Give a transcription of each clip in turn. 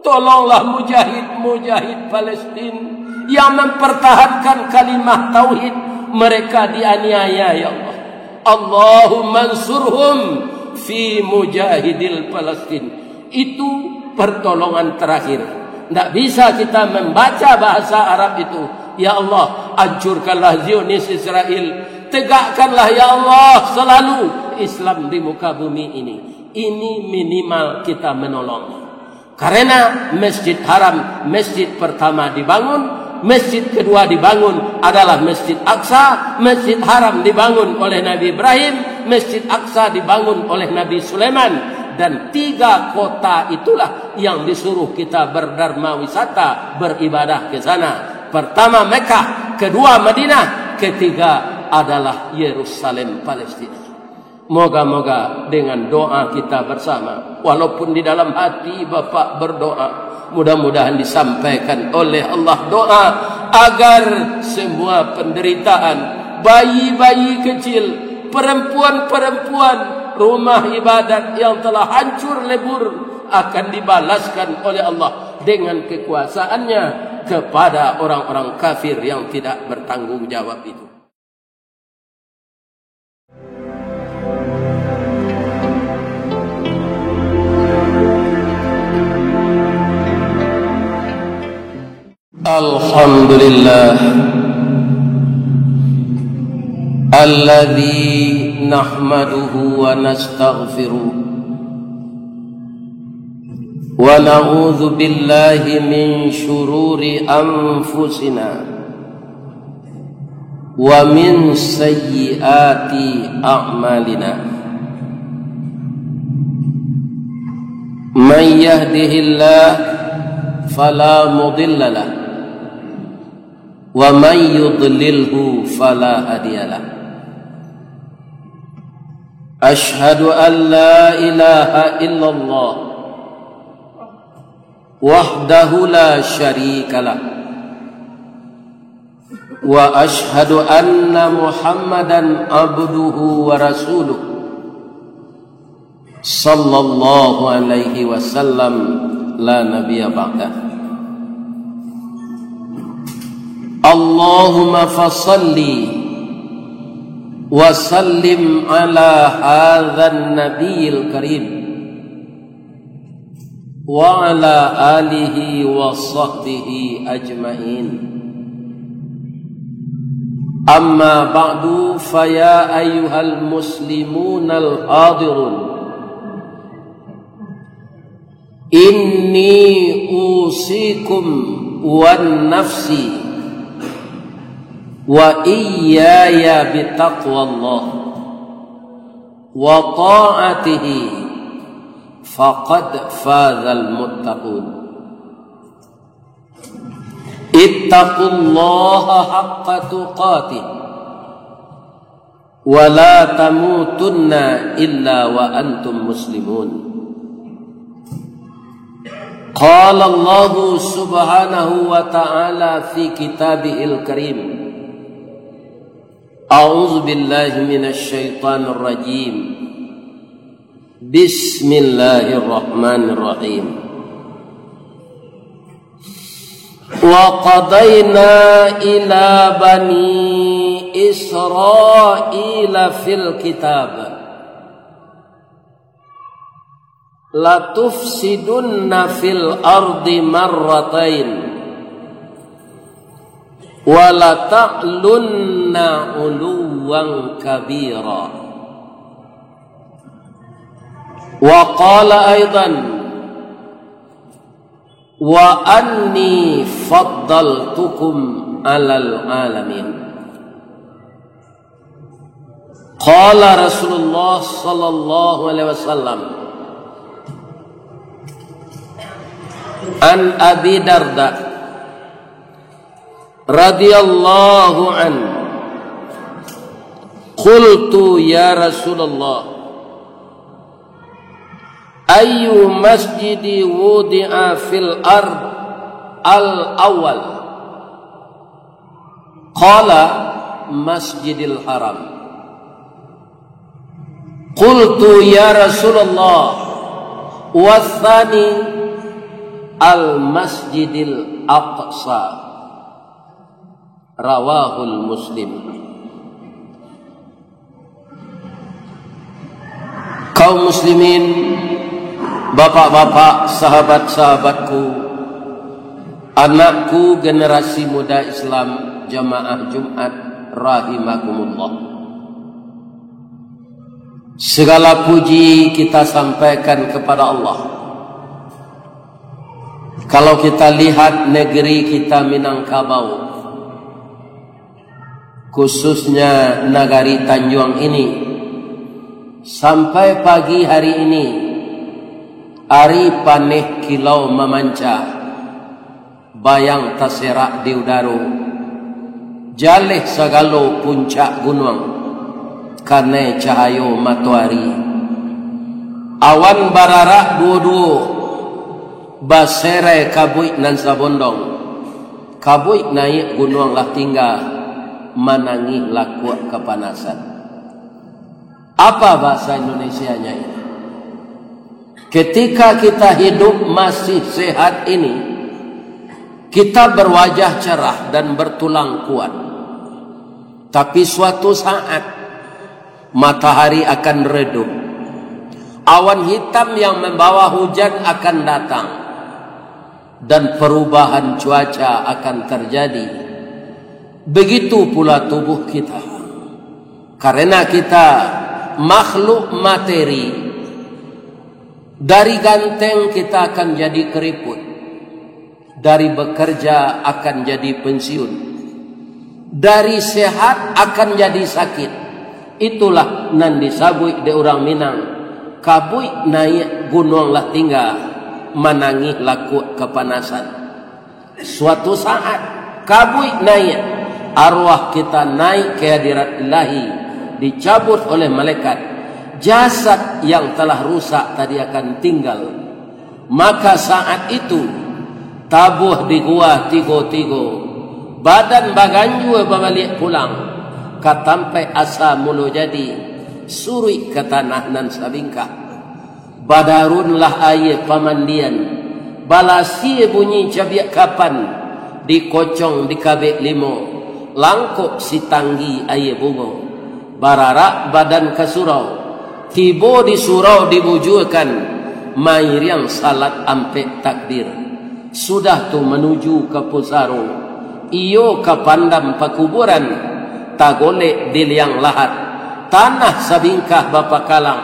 Tolonglah mujahid-mujahid Palestina yang mempertahankan kalimah tauhid. Mereka dianiaya ya Allah. Allahumma ansurhum fi mujahidil Palestin. Itu pertolongan terakhir. Tidak bisa kita membaca bahasa Arab itu. Ya Allah, hancurkanlah Zionis Israel. Tegakkanlah ya Allah selalu Islam di muka bumi ini. Ini minimal kita menolong. Karena Masjid Haram, masjid pertama dibangun, masjid kedua dibangun adalah Masjid Aqsa. Masjid Haram dibangun oleh Nabi Ibrahim, Masjid Aqsa dibangun oleh Nabi Sulaiman. Dan 3 kota itulah yang disuruh kita berdharma wisata, beribadah ke sana. Pertama Mekah, kedua Madinah, ketiga adalah Yerusalem Palestina. Moga-moga dengan doa kita bersama, walaupun di dalam hati Bapak berdoa, mudah-mudahan disampaikan oleh Allah doa agar semua penderitaan bayi-bayi kecil, perempuan-perempuan, rumah ibadat yang telah hancur lebur akan dibalaskan oleh Allah dengan kekuasaannya kepada orang-orang kafir yang tidak bertanggung jawab itu. Alhamdulillah alladzi nahmaduhu wa nastaghfiruh wa na'udzu billahi min syururi anfusina wa min sayyiati a'malina. Man yahdihillah fala mudilla lahu wa man yudlilhu fala hadiyalah. Ashhadu an la ilaha illallah wahdahu la syarikalah wa ashhadu anna Muhammadan abduhu wa rasuluh sallallahu alaihi wasallam la nabiyya ba'dah. Allahumma fasalli wa sallim ala hadzal nabiyil karim wa ala alihi wa sahbihi ajma'in. Amma ba'du, fa ya ayyuhal muslimunal hadirun, inni usikum wan nafsi wa iyaya bitaqwallah wa ta'atihi faqad fazal muttaqun. Ittaqullaha haqqa tuqatih wa la tamutunna illa wa antum muslimun. Qala Allah subhanahu wa ta'ala fi kitabihil karim, A'udzu billahi minasy syaithanir rajim. Bismillahirrahmanirrahim. Wa qadayna ila bani Israila fil kitab la tufsidunna fil ardi marratain wa la ta'lunna 'uluwan kabira. Wa qala aidan wa anni faddaltukum 'alal 'alamin. Qala Rasulullah sallallahu alaihi wasallam an Abi Darda radhiyallahu an, qultu ya Rasulullah, ayyu masjidi wudi'a fil ard al-awwal? Qala Masjidil Haram. Qultu ya Rasulullah, wathani? al-Masjidil Aqsa. Rawahul Muslim. Kaum muslimin, bapak-bapak, sahabat-sahabatku, anakku generasi muda Islam jamaah Jumat rahimakumullah. Segala puji kita sampaikan kepada Allah. Kalau kita lihat negeri kita Minangkabau, khususnya Nagari Tanjuang ini, sampai pagi hari ini ari paneh kilau memanca, bayang taserak di udara, jaleh sagalo puncak gunung karena cahayo matahari. Awan bararak dua-dua basere kabuik nan sabondong, kabuik naik gunung lah tinggal manangi laku kepanasan. Apa bahasa Indonesianya ini? Ketika kita hidup masih sehat ini, kita berwajah cerah dan bertulang kuat. Tapi suatu saat matahari akan redup, awan hitam yang membawa hujan akan datang, dan perubahan cuaca akan terjadi. Begitu pula tubuh kita, karena kita makhluk materi. Dari ganteng kita akan jadi keriput, dari bekerja akan jadi pensiun, dari sehat akan jadi sakit. Itulah nan disabui de orang Minang, kabui naik gunung lah tinggal manangi laku kepanasan. Suatu saat kabui naik, arwah kita naik ke hadirat Ilahi, dicabut oleh malaikat. Jasad yang telah rusak tadi akan tinggal. Maka saat itu tabuh di gua tigo-tigo, badan baganju babalik pulang, katampai asa mulu jadi suri ke tanah nan sabingkah. Badarunlah aye pamandian, balasi bunyi cabiak kapan, dikocong di kabek limo, langkuk si tanggi aye bungo. Bararak badan ke surau, tibo di surau dibujurkan, mair yang salat ampe takdir. Sudah tu menuju ke pusaro, iyo ke pandam pakuburan, tagolek di liang lahat, tanah sabingkah bapa kalang,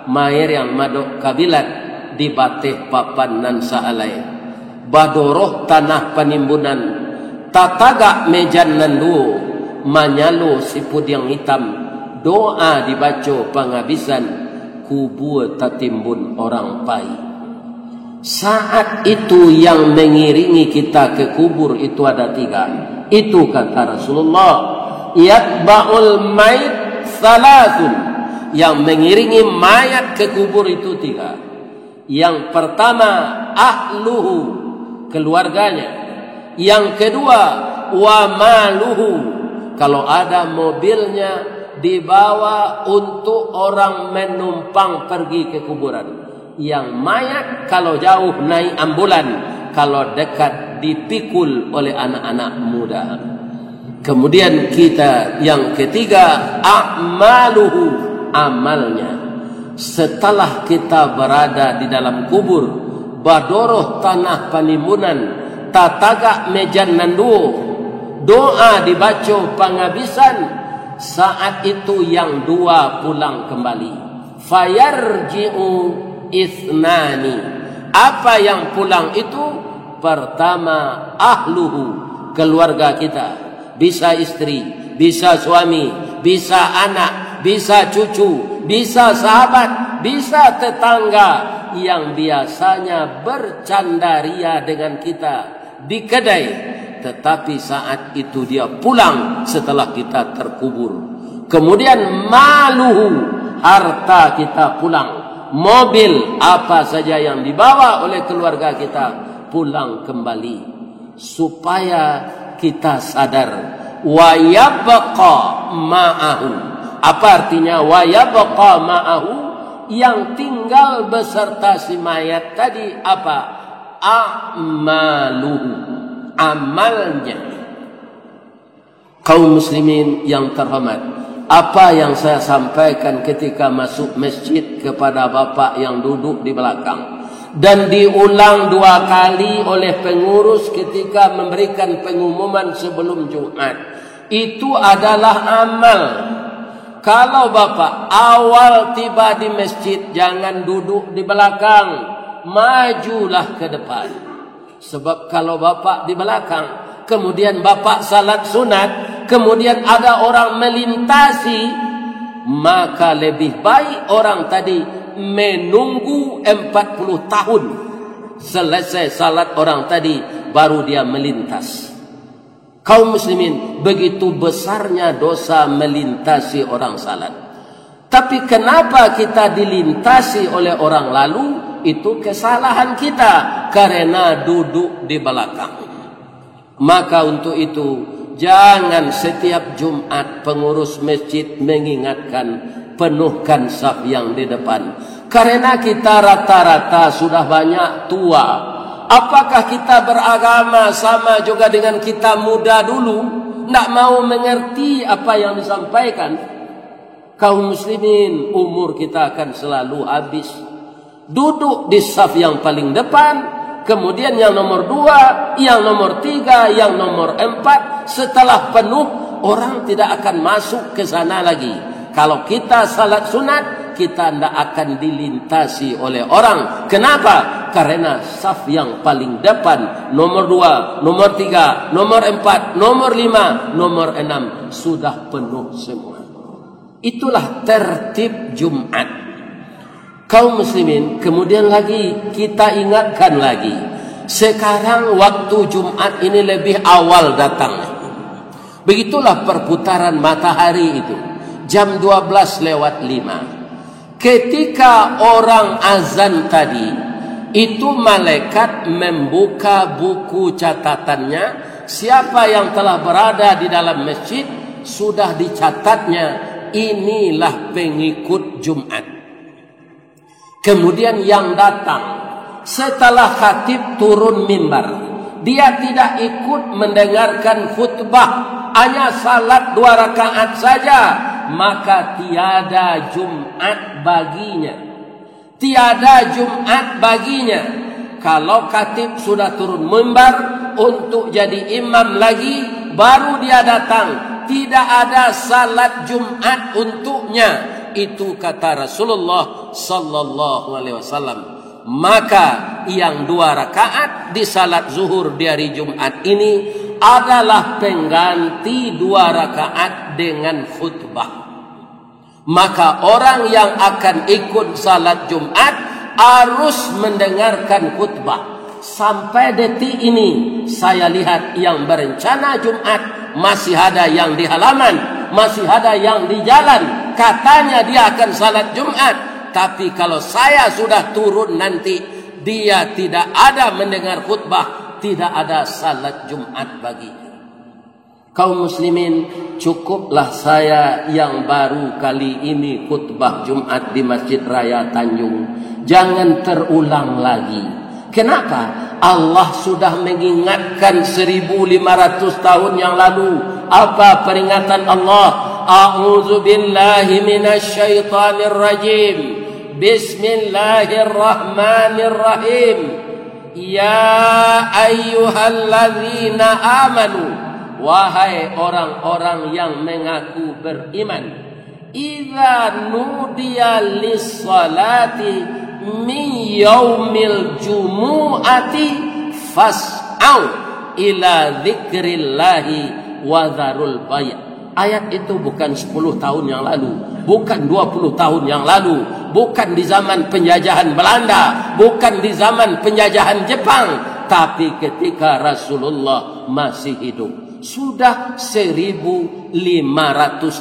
mair yang madok kabilat, di bateh papan nan saalai. Badoroh tanah penimbunan, tatagak mejan nan duo, manyalo siput yang hitam, doa dibaca penghabisan, kubur tertimbun orang pai. Saat itu yang mengiringi kita ke kubur itu ada tiga. Itu kata Rasulullah, yatba'ul mayt salasun. Yang mengiringi mayat ke kubur itu tiga. Yang pertama ahluhu, keluarganya. Yang kedua wa maluhu, kalau ada mobilnya dibawa untuk orang menumpang pergi ke kuburan. Yang mayat kalau jauh naik ambulan, kalau dekat dipikul oleh anak-anak muda. Kemudian kita yang ketiga a'maluhu, amalnya. Setelah kita berada di dalam kubur, badoroh tanah penimbunan, tatagak mejan nanduo, doa dibaca penghabisan. Saat itu yang dua pulang kembali. Fayarji'u ithnani. Apa yang pulang itu? Pertama ahluhu, keluarga kita. Bisa istri, bisa suami, bisa anak, bisa cucu, bisa sahabat, bisa tetangga yang biasanya bercandaria dengan kita di kedai, tetapi saat itu dia pulang setelah kita terkubur. Kemudian maluhu, harta kita pulang, mobil apa saja yang dibawa oleh keluarga kita pulang kembali, supaya kita sadar wa yabqa ma'ahu. Apa artinya wa yabqa ma'ahu? Yang tinggal beserta si mayat tadi apa? a'maluhu, amalnya. Kaum muslimin yang terhormat, apa yang saya sampaikan ketika masuk masjid kepada bapak yang duduk di belakang dan diulang 2 kali oleh pengurus ketika memberikan pengumuman sebelum Jumat, itu adalah amal. Kalau bapak awal tiba di masjid, jangan duduk di belakang, majulah ke depan. Sebab kalau bapak di belakang, kemudian bapak salat sunat, kemudian ada orang melintasi, maka lebih baik orang tadi menunggu 40 tahun selesai salat orang tadi baru dia melintas. Kaum muslimin, begitu besarnya dosa melintasi orang salat. Tapi kenapa kita dilintasi oleh orang lalu? Itu kesalahan kita karena duduk di belakang. Maka untuk itu, jangan setiap Jumat pengurus masjid mengingatkan penuhkan saf yang di depan. Karena kita rata-rata sudah banyak tua. Apakah kita beragama sama juga dengan kita muda dulu? Tidak mau mengerti apa yang disampaikan. Kaum muslimin, umur kita akan selalu habis. Duduk di saf yang paling depan, kemudian yang nomor 2, yang nomor 3, yang nomor 4. Setelah penuh, orang tidak akan masuk ke sana lagi. Kalau kita salat sunat, kita tidak akan dilintasi oleh orang. Kenapa? Karena saf yang paling depan, nomor 2, nomor 3, nomor 4, nomor 5, nomor 6 sudah penuh semua. Itulah tertib Jumat. Kaum muslimin, kemudian lagi kita ingatkan lagi, sekarang waktu Jumat ini lebih awal datangnya. Begitulah perputaran matahari itu, jam 12:05. Ketika orang azan tadi, itu malaikat membuka buku catatannya. Siapa yang telah berada di dalam masjid, sudah dicatatnya, inilah pengikut Jumat. Kemudian yang datang setelah khatib turun mimbar, dia tidak ikut mendengarkan khutbah, hanya salat 2 rakaat saja, maka tiada Jumat baginya. Tiada Jumat baginya. Kalau khatib sudah turun mimbar untuk jadi imam lagi, baru dia datang, tidak ada salat Jumat untuknya. Itu kata Rasulullah sallallahu alaihi wasallam. Maka yang 2 rakaat di salat zuhur di hari Jumat ini adalah pengganti 2 rakaat dengan khutbah. Maka orang yang akan ikut salat Jumat harus mendengarkan khutbah. Sampai detik ini saya lihat yang berencana Jumat masih ada yang di halaman, masih ada yang di jalan. Katanya dia akan salat Jumat, tapi kalau saya sudah turun nanti, dia tidak ada mendengar khutbah, tidak ada salat Jumat baginya. Kaum muslimin, cukuplah saya yang baru kali ini khutbah Jumat di Masjid Raya Tanjung. Jangan terulang lagi. Kenapa? Allah sudah mengingatkan 1500 tahun yang lalu. Apa peringatan Allah? A'udzu billahi minasy syaithanir rajim. Bismillahirrahmanirrahim. Ya ayyuhalladzina amanu, wahai orang-orang yang mengaku beriman, idza nudiya lis-salati min yaumil jumu'ati fas'au ila dzikrillahi wa dzarul bay'. Ayat itu bukan 10 tahun yang lalu, bukan 20 tahun yang lalu, bukan di zaman penjajahan Belanda, bukan di zaman penjajahan Jepang, tapi ketika Rasulullah masih hidup. Sudah 1500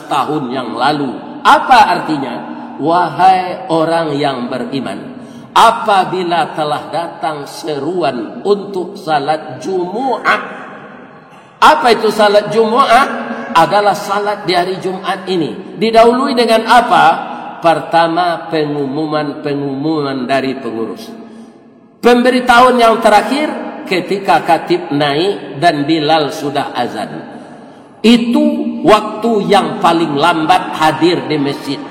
tahun yang lalu. Apa artinya? Wahai orang yang beriman, apabila telah datang seruan untuk salat Jumu'ah. Apa itu salat Jumu'ah? Adalah salat di hari Jumat ini. Didahului dengan apa? Pertama, pengumuman dari pengurus. Pemberitahuan yang terakhir ketika khatib naik dan Bilal sudah azan. Itu waktu yang paling lambat hadir di masjid.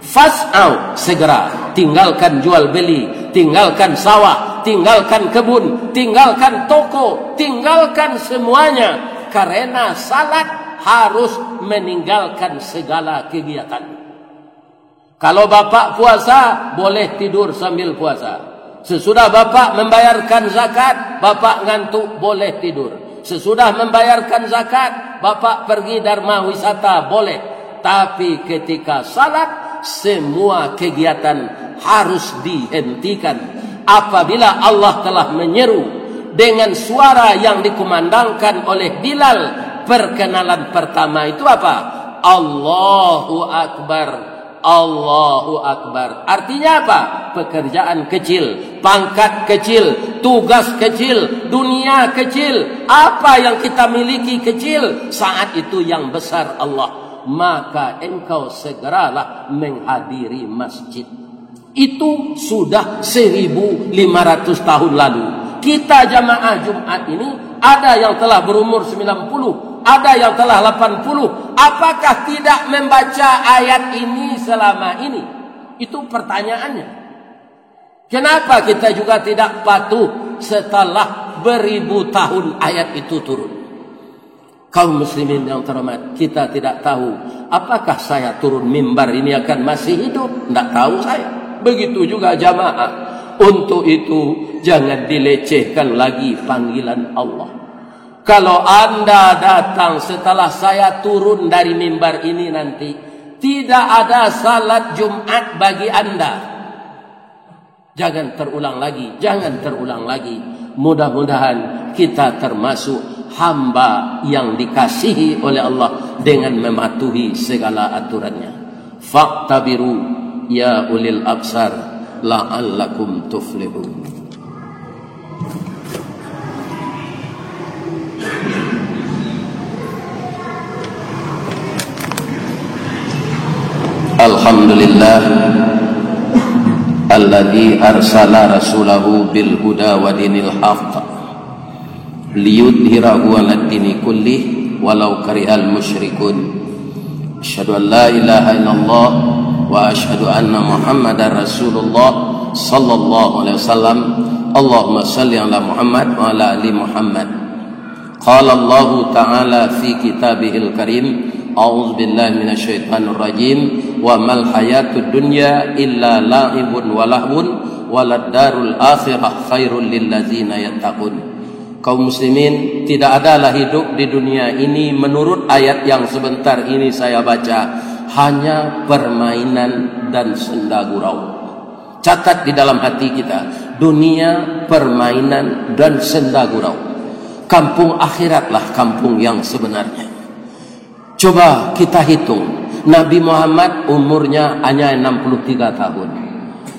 Fas'au, segera tinggalkan jual beli, tinggalkan sawah, tinggalkan kebun, tinggalkan toko, tinggalkan semuanya, karena salat harus meninggalkan segala kegiatan. Kalau bapak puasa, boleh tidur sambil puasa. Sesudah bapak membayarkan zakat, bapak ngantuk, boleh tidur. Sesudah membayarkan zakat, bapak pergi dharma wisata, boleh. Tapi ketika salat, semua kegiatan harus dihentikan. Apabila Allah telah menyeru dengan suara yang dikumandangkan oleh Bilal, perkenalan pertama itu apa? Allahu Akbar, Allahu Akbar. Artinya apa? Pekerjaan kecil, pangkat kecil, tugas kecil, dunia kecil, apa yang kita miliki kecil, saat itu yang besar Allah. Maka engkau segeralah menghadiri masjid. Itu sudah 1500 tahun lalu. Kita jamaah Jumat ini ada yang telah berumur 90, ada yang telah 80. Apakah tidak membaca ayat ini selama ini? Itu pertanyaannya. Kenapa kita juga tidak patuh setelah beribu tahun ayat itu turun? Kaum muslimin yang terhormat, kita tidak tahu apakah saya turun mimbar ini akan masih hidup. Tidak tahu saya. Begitu juga jamaah. Untuk itu jangan dilecehkan lagi panggilan Allah. Kalau anda datang setelah saya turun dari mimbar ini nanti, tidak ada salat Jumat bagi anda. Jangan terulang lagi, jangan terulang lagi. Mudah-mudahan kita termasuk hamba yang dikasihi oleh Allah dengan mematuhi segala aturannya. Faqtabiru ya ulil absar la'allakum tuflihun. Alhamdulillah alladzi arsala rasulahu bil huda wa dinil haqq liyudhhirahu 'alad dini kullih walau karihal musyrikun. Asyhadu an la ilaha illallah wa asyhadu anna Muhammadar Rasulullah sallallahu alaihi wasallam. Allahumma shalli ala Muhammad wa ala ali Muhammad. Qala Allah ta'ala fi kitabihil karim, a'udzu billahi minasyaitonir rajim, wa mal hayatud dunya illa la'ibun wa lahwun walad darul akhirah khairul lil ladzina yattaqun. Kaum muslimin, tidak adalah hidup di dunia ini menurut ayat yang sebentar ini saya baca hanya permainan dan senda gurau. Catat di dalam hati kita, dunia permainan dan senda gurau. Kampung akhiratlah kampung yang sebenarnya. Coba kita hitung, Nabi Muhammad umurnya hanya 63 tahun.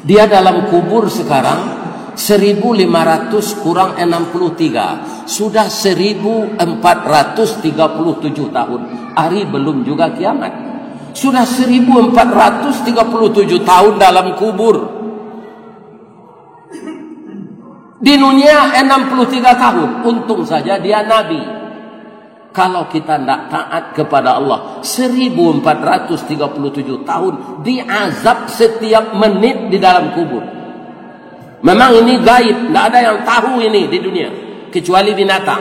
Dia dalam kubur sekarang 1500 kurang 63, sudah 1437 tahun. Hari belum juga kiamat. Sudah 1437 tahun dalam kubur. Di dunia 63 tahun. Untung saja dia Nabi. Kalau kita tidak taat kepada Allah, 1437 tahun diazab setiap menit di dalam kubur. Memang ini gaib, tidak ada yang tahu ini di dunia kecuali binatang.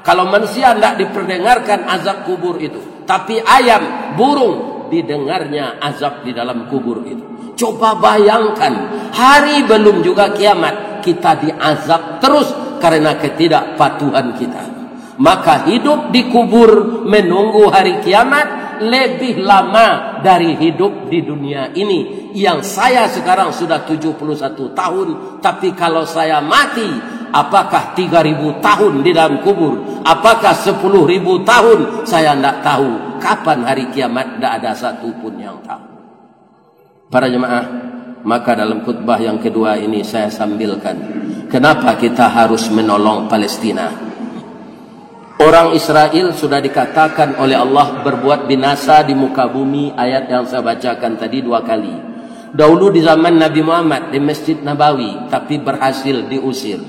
Kalau manusia tidak diperdengarkan azab kubur itu, tapi ayam, burung didengarnya azab di dalam kubur itu. Coba bayangkan, hari belum juga kiamat kita diazab terus karena ketidakpatuhan kita. Maka hidup di kubur menunggu hari kiamat lebih lama dari hidup di dunia ini. Yang saya sekarang sudah 71 tahun. Tapi kalau saya mati, apakah 3000 tahun di dalam kubur? Apakah 10.000 tahun? Saya tidak tahu. Kapan hari kiamat? Tidak ada satu pun yang tahu. Para jemaah, maka dalam khutbah yang kedua ini saya sambilkan, kenapa kita harus menolong Palestina? Orang Israel sudah dikatakan oleh Allah berbuat binasa di muka bumi, ayat yang saya bacakan tadi 2 kali. Dahulu di zaman Nabi Muhammad di Masjid Nabawi, tapi berhasil diusir.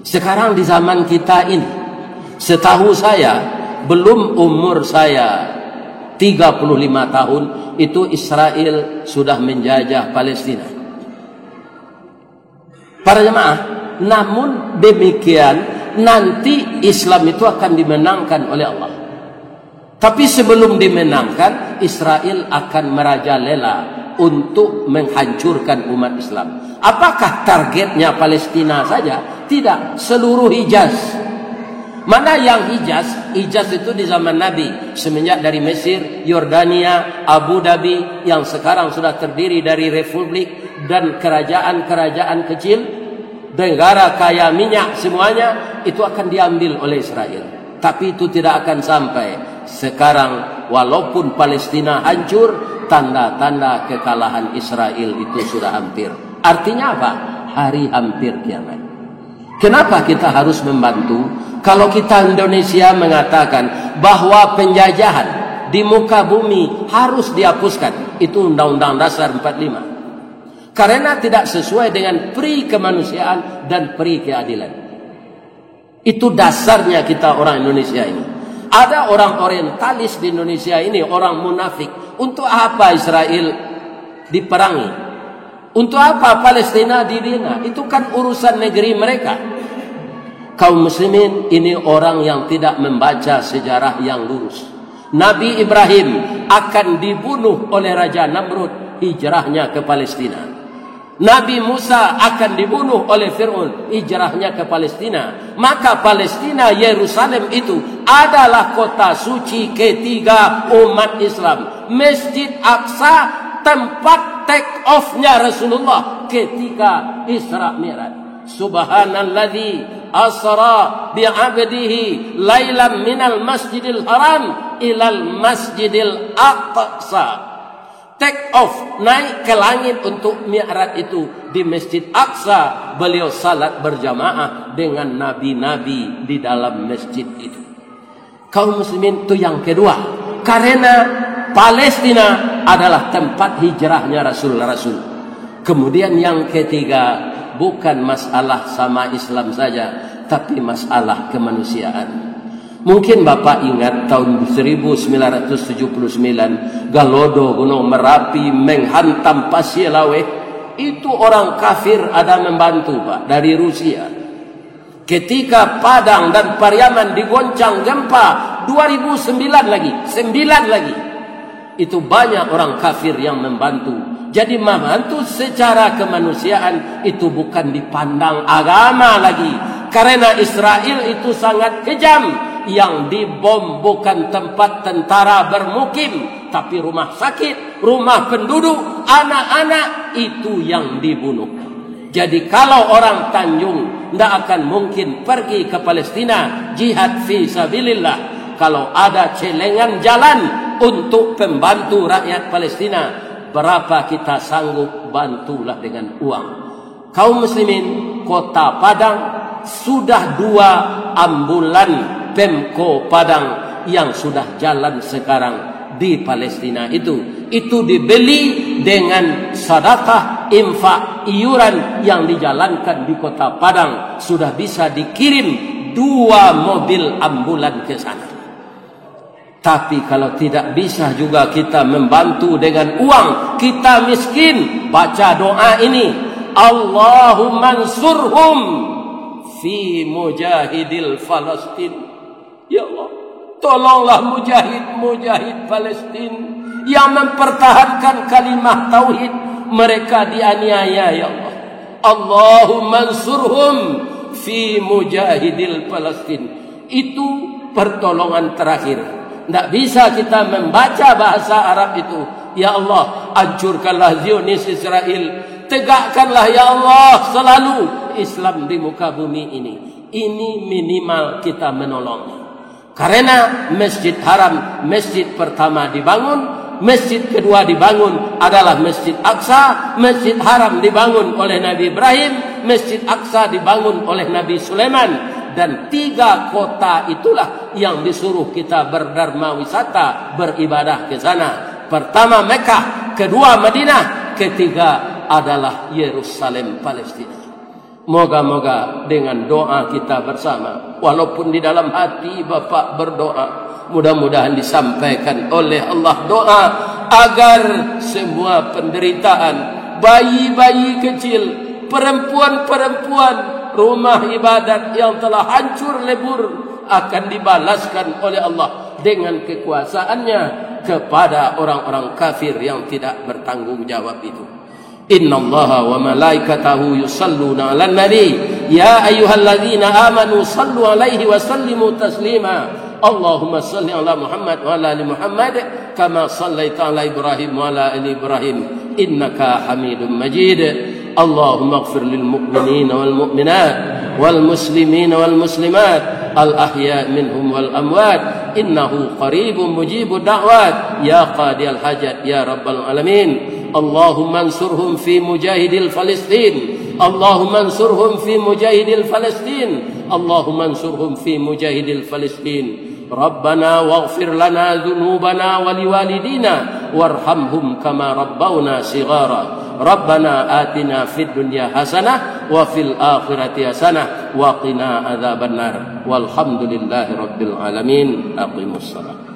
Sekarang di zaman kita ini, setahu saya, belum umur saya 35 tahun, itu Israel sudah menjajah Palestina. Para jemaah, namun demikian, nanti Islam itu akan dimenangkan oleh Allah. Tapi sebelum dimenangkan, Israel akan merajalela untuk menghancurkan umat Islam. Apakah targetnya Palestina saja? Tidak, seluruh Hijaz. Mana yang Hijaz? Hijaz itu di zaman Nabi, semenjak dari Mesir, Yordania, Abu Dhabi, yang sekarang sudah terdiri dari republik dan kerajaan-kerajaan kecil, negara kaya minyak, semuanya itu akan diambil oleh Israel. Tapi itu tidak akan sampai. Sekarang walaupun Palestina hancur, tanda-tanda kekalahan Israel itu sudah hampir. Artinya apa? Hari hampir kiamat. Kenapa kita harus membantu? Kalau kita Indonesia mengatakan bahwa penjajahan di muka bumi harus dihapuskan, itu Undang-Undang Dasar 45. Karena tidak sesuai dengan pri kemanusiaan dan pri keadilan. Itu dasarnya kita orang Indonesia ini. Ada orang orientalis di Indonesia ini, orang munafik. Untuk apa Israel diperangi? Untuk apa Palestina dibina? Itu kan urusan negeri mereka. Kaum muslimin ini orang yang tidak membaca sejarah yang lurus. Nabi Ibrahim akan dibunuh oleh Raja Namrud, hijrahnya ke Palestina. Nabi Musa akan dibunuh oleh Fir'aun, hijrahnya ke Palestina. Maka Palestina, Yerusalem itu adalah kota suci ketiga umat Islam. Masjid Aqsa tempat take off-nya Rasulullah ketika Isra Mi'raj. Subhanalladzi asra bi'abdihi lailan minal masjidil haram ilal masjidil aqsa. Take off, naik ke langit untuk Mi'raj itu di Masjid Aqsa. Beliau salat berjamaah dengan nabi-nabi di dalam masjid itu. Kaum muslimin, itu yang kedua. Karena Palestina adalah tempat hijrahnya Rasul-Rasul. Kemudian yang ketiga, bukan masalah sama Islam saja, tapi masalah kemanusiaan. Mungkin Bapak ingat tahun 1979 Galodo Gunung Merapi menghantam Pasir Lawe. Itu orang kafir ada membantu Pak dari Rusia. Ketika Padang dan Pariaman digoncang gempa 2009 lagi, 9 lagi. Itu banyak orang kafir yang membantu. Jadi membantu secara kemanusiaan itu bukan dipandang agama lagi. Karena Israel itu sangat kejam. Yang dibom bukan tempat tentara bermukim, tapi rumah sakit, rumah penduduk, anak-anak, itu yang dibunuh. Jadi kalau orang Tanjung tidak akan mungkin pergi ke Palestina jihad fi sabilillah. Kalau ada celengan jalan untuk membantu rakyat Palestina, berapa kita sanggup, bantulah dengan uang. Kaum muslimin, kota Padang sudah 2 ambulan Pemko Padang yang sudah jalan sekarang di Palestina itu dibeli dengan sedekah, infak, iuran yang dijalankan di kota Padang. Sudah bisa dikirim 2 mobil ambulan ke sana. Tapi kalau tidak bisa juga kita membantu dengan uang, kita miskin, baca doa ini, Allahumma ansurhum fi mujahidil Palestin. Ya Allah, tolonglah mujahid Palestin yang mempertahankan kalimah tauhid. Mereka dianiaya ya Allah. Allahumma ansurhum fi mujahidil Palestin. Itu pertolongan terakhir. Tidak bisa kita membaca bahasa Arab itu. Ya Allah, hancurkanlah Zionis Israel. Tegakkanlah ya Allah selalu Islam di muka bumi ini. Ini minimal kita menolong. Karena Masjid Haram, masjid pertama dibangun, masjid kedua dibangun adalah Masjid Aqsa. Masjid Haram dibangun oleh Nabi Ibrahim, Masjid Aqsa dibangun oleh Nabi Sulaiman. Dan 3 kota itulah yang disuruh kita berdharma wisata, beribadah ke sana. Pertama Mekah, kedua Madinah, ketiga adalah Yerusalem Palestina. Moga-moga dengan doa kita bersama, walaupun di dalam hati Bapak berdoa, mudah-mudahan disampaikan oleh Allah doa agar semua penderitaan bayi-bayi kecil, perempuan-perempuan, rumah ibadat yang telah hancur lebur akan dibalaskan oleh Allah dengan kekuasaannya kepada orang-orang kafir yang tidak bertanggung jawab itu. Innallaha wa malaikatahu yusalluna 'alan nabi ya ayyuhalladzina amanu sallu 'alaihi wa sallimu taslima. Allahumma salli ala Muhammad wa ala ali Muhammad kama sallaita ala Ibrahim wa ala ali Ibrahim innaka Hamidum Majid. Allahumma ighfir lil mu'minina wal mu'minat wal muslimina wal muslimat al ahya minhum wal amwat innahu qaribun mujibud da'wat ya qadiyal hajat ya rabbal alamin. Allahumma ansurhum fi mujahidil Palestin. Allahumma ansurhum fi mujahidil Palestin. Allahumma ansurhum fi mujahidil Palestin. Rabbana waghfir lana dhunubana wa liwalidina warhamhum kama rabbawna shighara. Rabbana atina fid dunya hasanah wa fil akhirati hasanah wa qina adzabannar. Walhamdulillahi rabbil alamin. Aqimussalam.